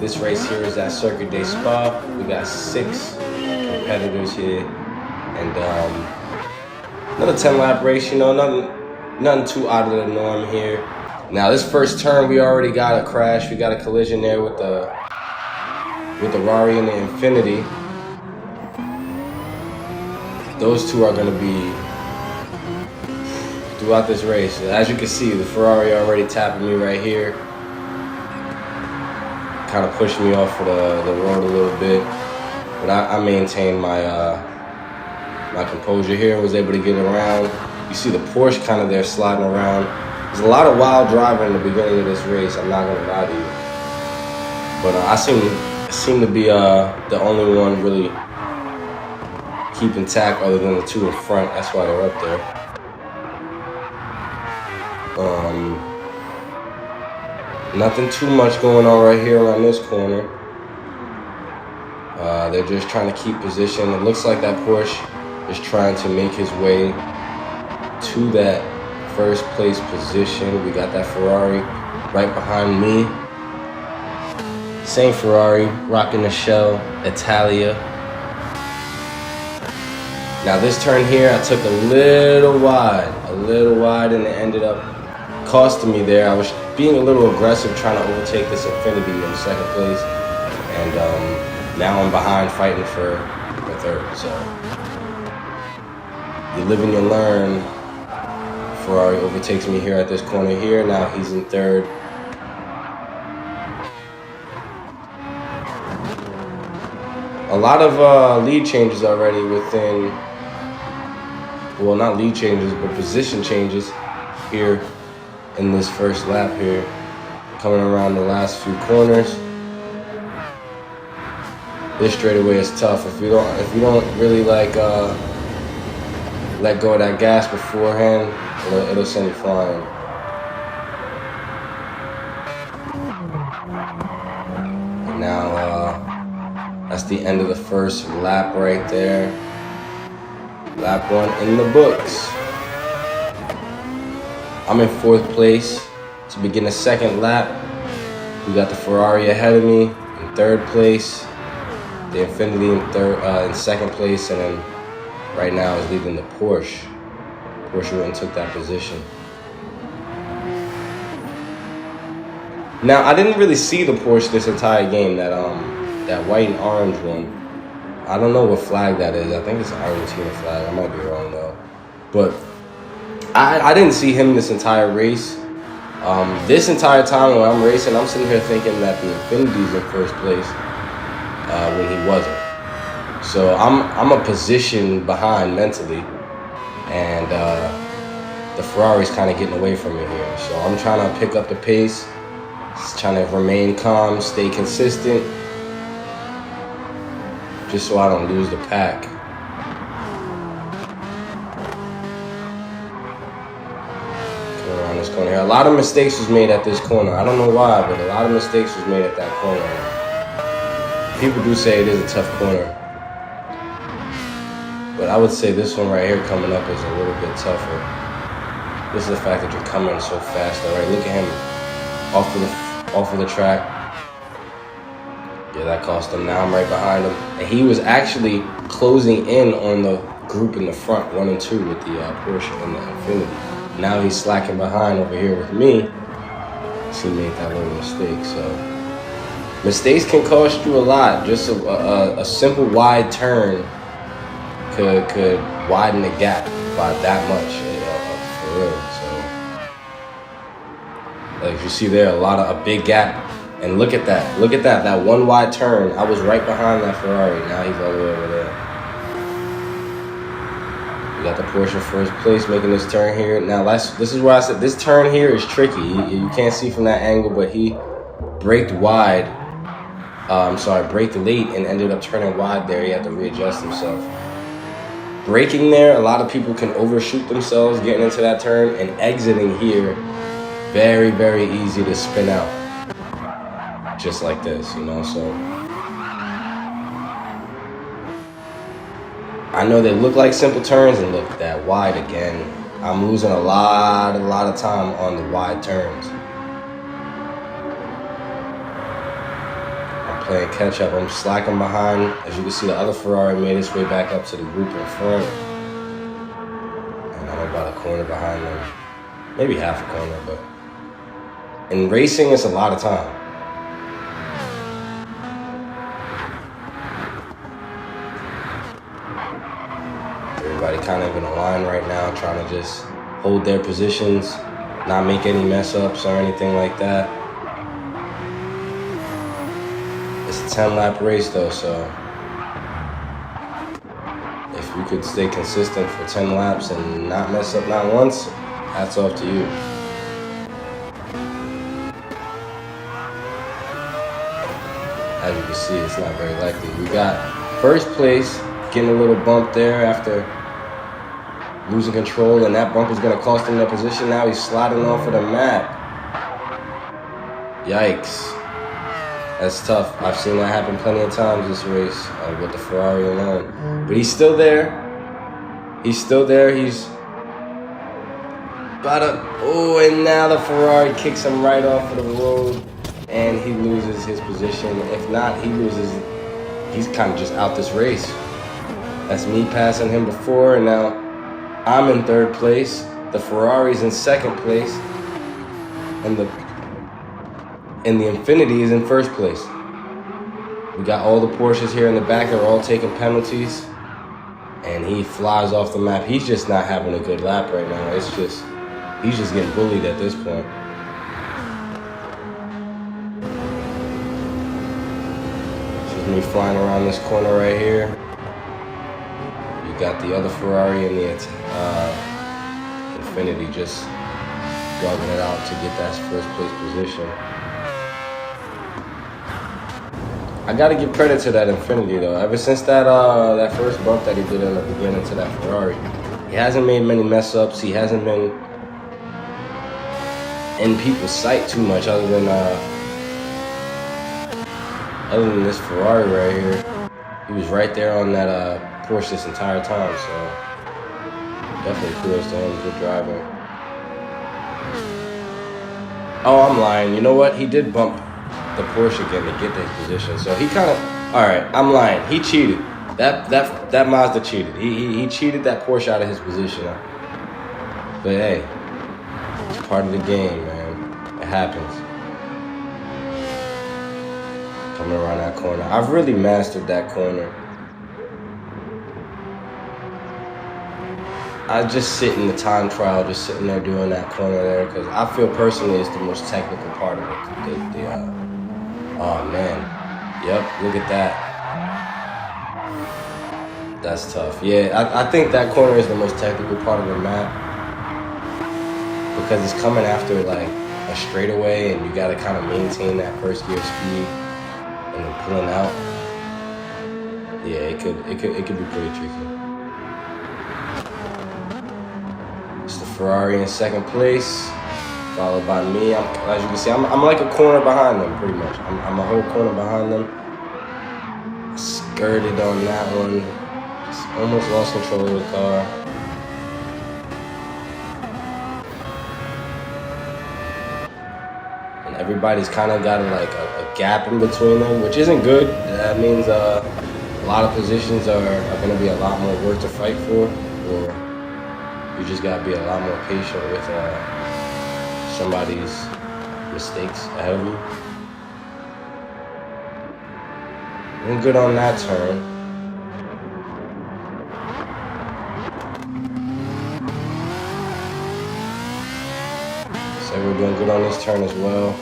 This race here is at Circuit de Spa. We got 6 competitors here, and another 10-lap race. You know, nothing too out of the norm here. Now this first turn, we already got a crash. We got a collision there with the Rari and the Infinity. Those two are going to be throughout this race. As you can see, the Ferrari already tapping me right here. Kind of pushed me off of the road a little bit. But I maintained my my composure here and was able to get around. You see the Porsche kind of there sliding around. There's a lot of wild driving in the beginning of this race, I'm not going to lie to you. But I seem to be the only one really keeping tack other than the 2 in front. That's why they're up there. Nothing too much going on right here around this corner. They're just trying to keep position. It looks like that Porsche is trying to make his way to that first place position. We got that Ferrari right behind me. Same Ferrari, rocking the shell, Italia. Now this turn here, I took a little wide, and it ended up costing me there. I was being a little aggressive trying to overtake this Infinity in second place, and now I'm behind fighting for third. So you live and you learn. Ferrari overtakes me here at this corner here. Now he's in third. A lot of lead changes already within, well, not lead changes, but position changes here in this first lap here, coming around the last few corners. This straightaway is tough. If you don't really like let go of that gas beforehand, it'll send you flying. And now that's the end of the first lap right there. Lap 1 in the books. I'm in 4th place to begin the second lap. We got the Ferrari ahead of me in 3rd place. The Infinity in second place, and then right now is leading the Porsche. Porsche went and took that position. Now I didn't really see the Porsche this entire game. That white and orange one. I don't know what flag that is. I think it's an Argentina flag. I might be wrong though. But I didn't see him this entire race. This entire time when I'm racing, I'm sitting here thinking that the Infinity's in first place when he wasn't. So I'm a position behind mentally, and the Ferrari's kind of getting away from me here. So I'm trying to pick up the pace, trying to remain calm, stay consistent, just so I don't lose the pack. Coming around this corner here. A lot of mistakes was made at this corner. I don't know why, but a lot of mistakes was made at that corner. People do say it is a tough corner, but I would say this one right here coming up is a little bit tougher. This is the fact that you're coming so fast. All right, look at him off of the track. Yeah, that cost him. Now I'm right behind him. And he was actually closing in on the group in the front, 1 and 2, with the Porsche and the Infinity. Now he's slacking behind over here with me. So he made that little mistake. So mistakes can cost you a lot. Just a simple wide turn could widen the gap by that much, for real. So, like you see there, a big gap. And look at that one wide turn. I was right behind that Ferrari. Now he's all the way over there. We got the Porsche in first place making this turn here. Now this is where I said this turn here is tricky. You can't see from that angle, but he braked wide. Braked late and ended up turning wide there. He had to readjust himself. Braking there, a lot of people can overshoot themselves getting into that turn, and exiting here, very, very easy to spin out. Just like this, so I know they look like simple turns, and look that wide again. I'm losing a lot of time on the wide turns. playing catch up. I'm slacking behind. As you can see, the other Ferrari made its way back up to the group in front. And I'm about a corner behind them. Maybe half a corner, but in racing, it's a lot of time. Everybody kind of in a line right now, trying to just hold their positions, not make any mess ups or anything like that. It's a 10-lap race though, so if you could stay consistent for 10 laps and not mess up not once, hats off to you. As you can see, it's not very likely. We got first place, getting a little bump there after losing control, and that bump is going to cost him that position. Now he's sliding off of the map. Yikes. That's tough. I've seen that happen plenty of times this race with the Ferrari alone. But he's still there. He's still there. He's about to... Oh, and now the Ferrari kicks him right off of the road, and he loses his position. If not, he loses... He's kind of just out this race. That's me passing him before, and now I'm in third place. The Ferrari's in second place, and the Infiniti is in first place. We got all the Porsches here in the back. They're all taking penalties, and he flies off the map. He's just not having a good lap right now. It's just, he's just getting bullied at this point. This is me flying around this corner right here. You got the other Ferrari and the Infiniti just dogging it out to get that first place position. I gotta give credit to that Infiniti though. Ever since that that first bump that he did in the beginning to that Ferrari, he hasn't made many mess ups. He hasn't been in people's sight too much, other than this Ferrari right here. He was right there on that Porsche this entire time, so definitely kudos to him. Good driving. Oh, I'm lying. You know what? He did bump the Porsche again to get that position. So he kind of... Alright, I'm lying. He cheated. That Mazda cheated. He cheated that Porsche out of his position. But hey, it's part of the game, man. It happens. Coming around that corner. I've really mastered that corner. I just sit in the time trial, just sitting there doing that corner there, because I feel personally it's the most technical part of it. Oh man, yep, look at that. That's tough. Yeah, I think that corner is the most technical part of the map, because it's coming after like a straightaway, and you got to kind of maintain that first gear speed, and then pulling out. Yeah, it could be pretty tricky. It's the Ferrari in second place, followed by me. As you can see, I'm like a corner behind them, pretty much. I'm a whole corner behind them. Skirted on that one. Just almost lost control of the car. And everybody's kind of got like a gap in between them, which isn't good. That means a lot of positions are going to be a lot more work to fight for, or you just got to be a lot more patient with somebody's mistakes ahead of you. Doing good on that turn. So we're doing good on this turn as well.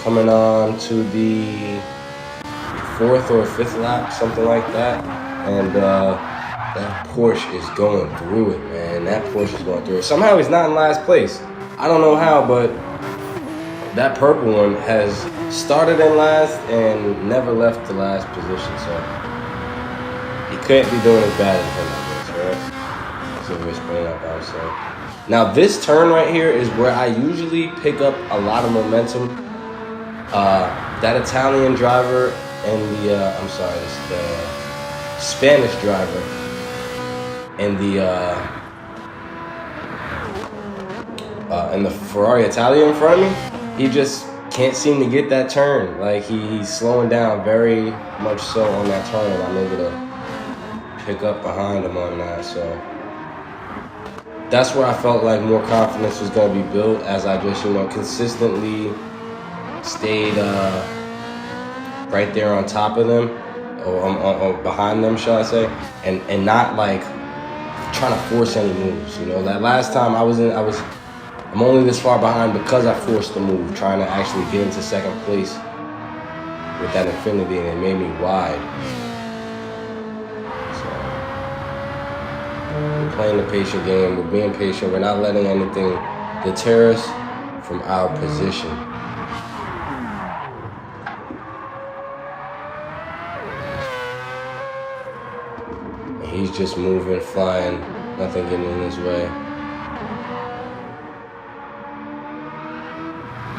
Coming on to the 4th or 5th lap, something like that. And that Porsche is going through it, man. That Porsche is going through it. Somehow he's not in last place. I don't know how, but that purple one has started in last and never left the last position, so he couldn't be doing as bad as him, I guess, right? That's what we're explaining up outside. Now, this turn right here is where I usually pick up a lot of momentum. That Italian driver and the, it's the Spanish driver and the Ferrari Italia in front of me, he just can't seem to get that turn. Like he's slowing down very much so on that turn, and I'm able to pick up behind him on that. So that's where I felt like more confidence was going to be built as I just, consistently stayed right there on top of them, or behind them, shall I say, and not like trying to force any moves. That last time I'm only this far behind because I forced the move, trying to actually get into second place with that infinity, and it made me wide. We're playing the patient game. We're being patient. We're not letting anything deter us from our position. And he's just moving, flying, nothing getting in his way.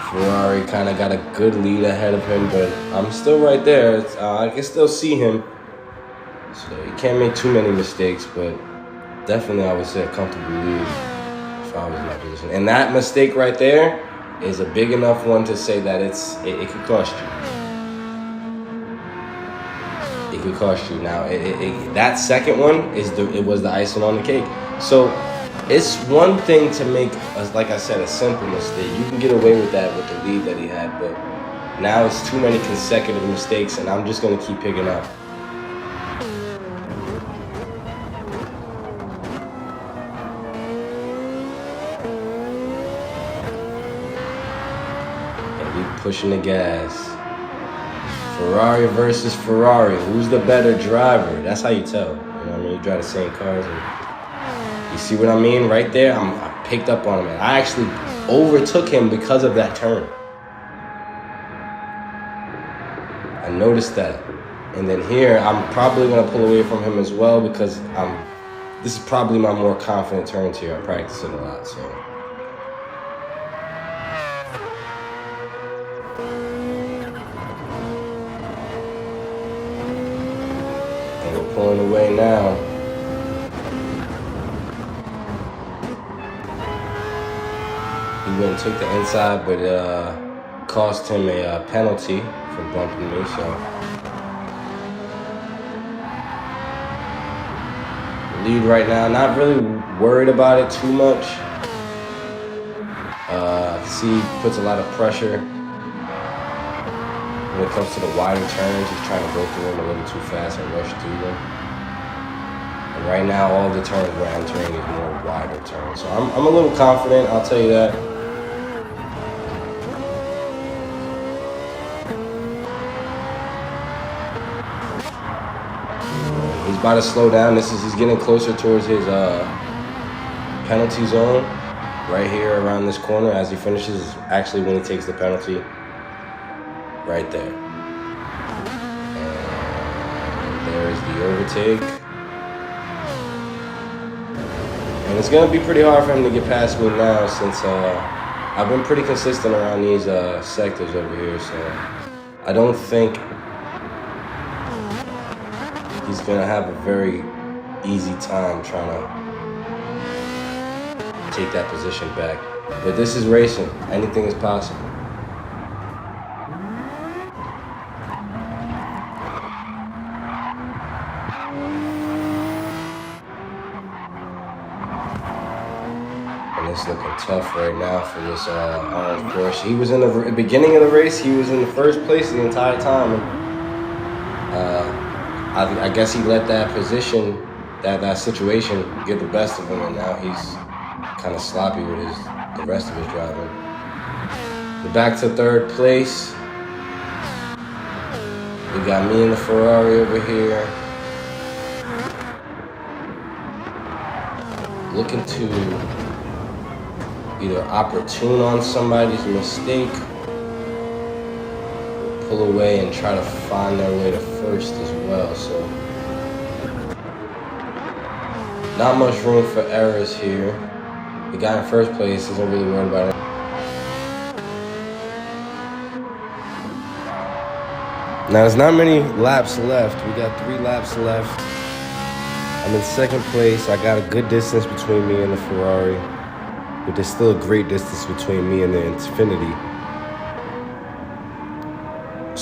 Ferrari kind of got a good lead ahead of him, but I'm still right there. I can still see him. So you can't make too many mistakes, but definitely I would say a comfortable lead if I was in that position. And that mistake right there is a big enough one to say that it could cost you. It could cost you. Now, that second one it was the icing on the cake. So it's one thing to make, like I said, a simple mistake. You can get away with that with the lead that he had, but now it's too many consecutive mistakes, and I'm just going to keep picking up. Pushing the gas. Ferrari versus Ferrari. Who's the better driver? That's how you tell. You drive the same cars. And you see what I mean? Right there, I picked up on him. And I actually overtook him because of that turn. I noticed that. And then here, I'm probably going to pull away from him as well because this is probably my more confident turns here. I practice it a lot, so. Pulling away now. He went and took the inside, but cost him a penalty for bumping me. So lead right now. Not really worried about it too much. See, he puts a lot of pressure when it comes to the wider turns. He's trying to go through them a little too fast and rush through them. And right now, all the turns we're entering is more wider turns. So I'm a little confident, I'll tell you that. He's about to slow down. He's getting closer towards his penalty zone. Right here around this corner as he finishes is actually when he takes the penalty. Right there. And there's the overtake. And it's going to be pretty hard for him to get past me now since I've been pretty consistent around these sectors over here. So I don't think he's going to have a very easy time trying to take that position back. But this is racing. Anything is possible. It's looking tough right now for this orange Porsche. He was in the beginning of the race. He was in the first place the entire time. And, I guess he let that position, that situation, get the best of him, and now he's kind of sloppy with the rest of his driving. We're back to third place. We got me and the Ferrari over here, looking to either opportune on somebody's mistake, pull away and try to find their way to first as well. So not much room for errors here. The guy in first place isn't really worried about it. Now there's not many laps left. We got 3 laps left. I'm in second place. I got a good distance between me and the Ferrari, but there's still a great distance between me and the Infinity.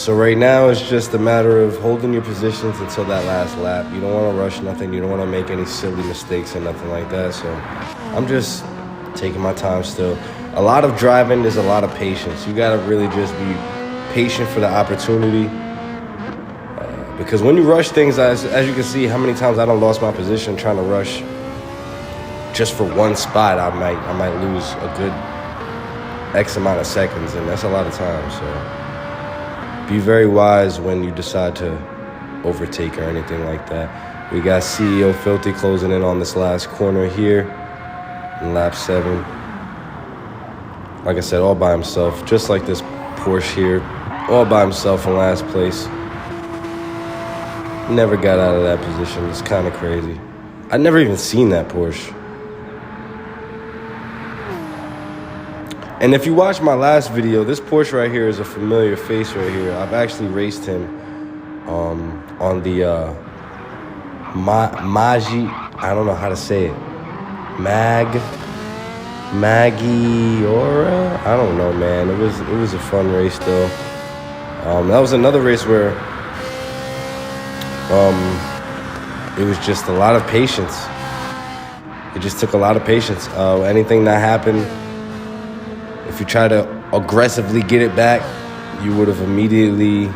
So right now it's just a matter of holding your positions until that last lap. You don't want to rush nothing. You don't want to make any silly mistakes or nothing like that. So I'm just taking my time still. A lot of driving is a lot of patience. You got to really just be patient for the opportunity. Because when you rush things, as you can see, how many times I done lost my position trying to rush just for one spot. I might lose a good X amount of seconds, and that's a lot of time. So be very wise when you decide to overtake or anything like that. We got CEO Filthy closing in on this last corner here in lap 7. Like I said, all by himself, just like this Porsche here, all by himself in last place. Never got out of that position. It's kind of crazy. I never even seen that Porsche. And if you watch my last video, this Porsche right here is a familiar face right here. I've actually raced him on the Maggi. I don't know how to say it. Maggiora? I don't know, man. It was a fun race though. That was another race where it was just a lot of patience. It just took a lot of patience. Anything that happened, if you try to aggressively get it back, you would have immediately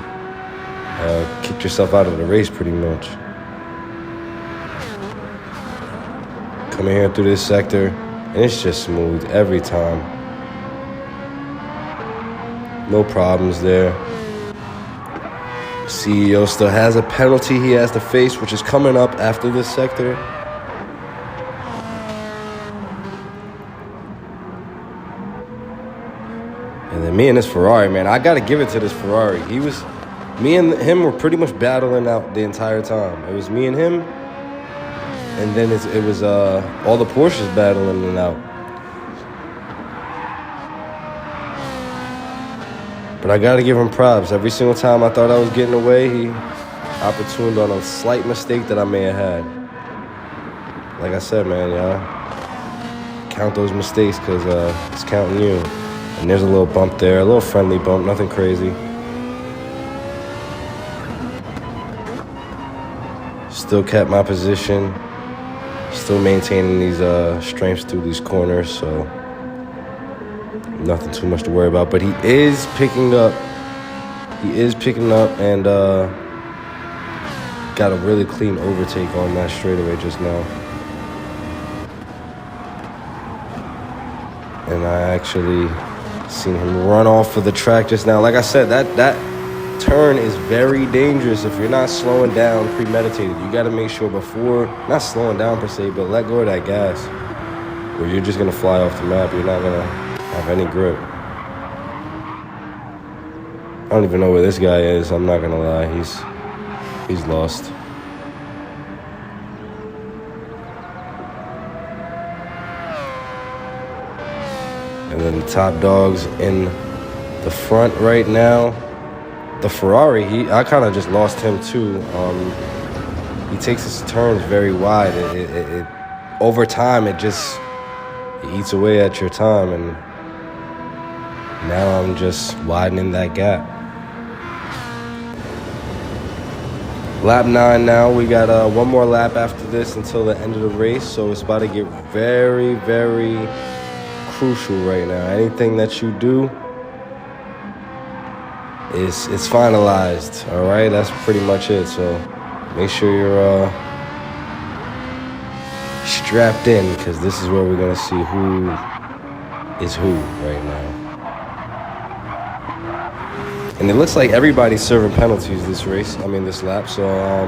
kicked yourself out of the race pretty much. Coming here through this sector, and it's just smooth every time. No problems there. CEO still has a penalty he has to face, which is coming up after this sector. And then me and this Ferrari, man, I got to give it to this Ferrari. Me and him were pretty much battling out the entire time. It was me and him, and then it was all the Porsches battling it out. But I got to give him props. Every single time I thought I was getting away, he opportuned on a slight mistake that I may have had. Like I said, man, y'all, count those mistakes because it's counting you. And there's a little bump there, a little friendly bump, nothing crazy. Still kept my position. Still maintaining these strengths through these corners, so nothing too much to worry about. But he is picking up. And got a really clean overtake on that straightaway just now. And I actually seen him run off of the track just now. Like I said, that turn is very dangerous if you're not slowing down premeditated. You got to make sure before, not slowing down per se, but let go of that gas, or you're just going to fly off the map. You're not going to have any grip. I don't even know where this guy is. I'm not going to lie. He's lost. And then the top dogs in the front right now. The Ferrari, I kind of just lost him too. He takes his turns very wide. It over time, it eats away at your time, and now I'm just widening that gap. Lap 9 now. We got one more lap after this until the end of the race, so it's about to get very, very crucial right now. Anything that you do, it's finalized, all right? That's pretty much it, so make sure you're strapped in, because this is where we're going to see who is who right now. And it looks like everybody's serving penalties this lap, so I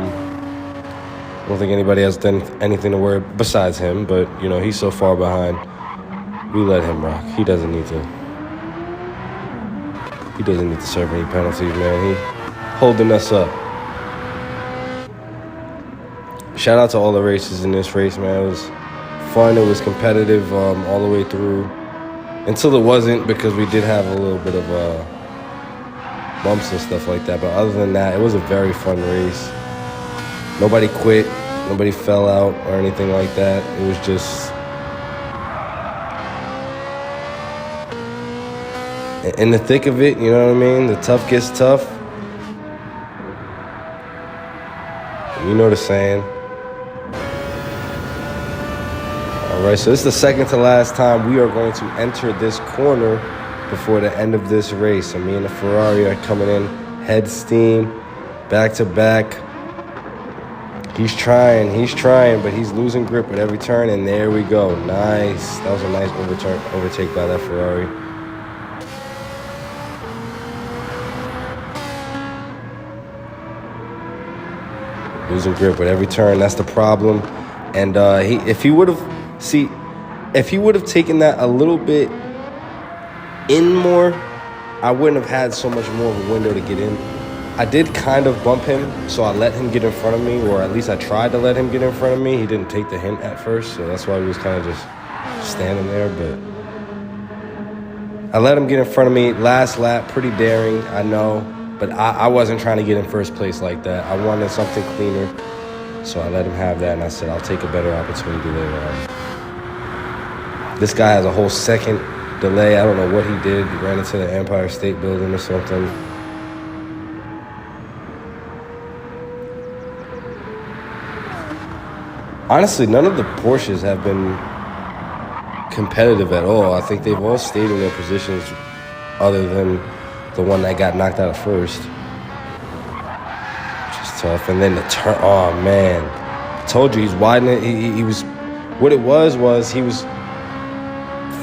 don't think anybody has done anything to worry besides him, but, you know, he's so far behind. We let him rock. He doesn't need to serve any penalties, man. He holding us up. Shout out to all the races in this race, man. It was fun. It was competitive all the way through. Until it wasn't, because we did have a little bit of bumps and stuff like that. But other than that, it was a very fun race. Nobody quit. Nobody fell out or anything like that. It was just in the thick of it, you know what I mean? The tough gets tough. You know the saying. All right, so this is the second to last time we are going to enter this corner before the end of this race. And me and the Ferrari are coming in head steam, back to back. He's trying, but he's losing grip at every turn, and there we go. Nice. That was a nice overtake by that Ferrari. Losing grip at every turn, that's the problem. And if he would have taken that a little bit in more, I wouldn't have had so much more of a window to get in. I did kind of bump him, so I let him get in front of me, or at least I tried to let him get in front of me. He didn't take the hint at first, so that's why he was kind of just standing there. But I let him get in front of me. Last lap, pretty daring, I know, but I wasn't trying to get in first place like that. I wanted something cleaner, so I let him have that, and I said I'll take a better opportunity later on. This guy has a whole second delay. I don't know what he did. He ran into the Empire State Building or something. Honestly, none of the Porsches have been competitive at all. I think they've all stayed in their positions other than the one that got knocked out first, which is tough. And then the turn, oh man. I told you, he's widening. He was, what it was he was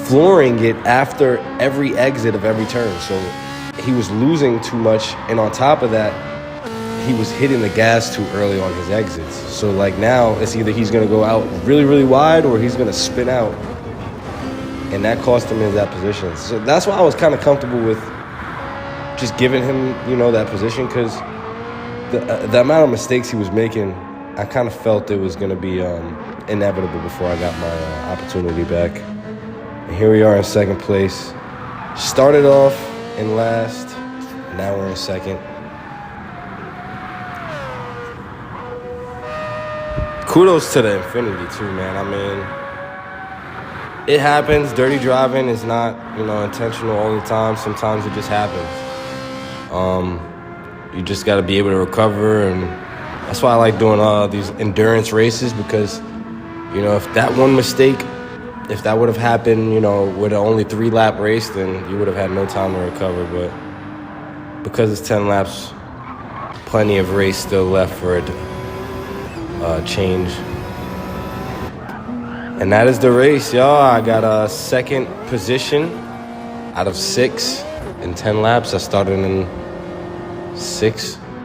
flooring it after every exit of every turn. So he was losing too much. And on top of that, he was hitting the gas too early on his exits. So like now, it's either he's going to go out really, really wide or he's going to spin out. And that cost him in that position. So that's why I was kind of comfortable with just giving him, that position, because the amount of mistakes he was making, I kind of felt it was going to be inevitable before I got my opportunity back. And here we are in second place. Started off in last, now we're in second. Kudos to the Infinity too, man. I mean, it happens. Dirty driving is not, intentional all the time. Sometimes it just happens. You just got to be able to recover, and that's why I like doing these endurance races, because, if that one mistake, if that would have happened, with an only 3-lap race, then you would have had no time to recover. But because it's 10 laps, plenty of race still left for it to change. And that is the race, y'all. I got a second position out of 6 in 10 laps. I started in 6.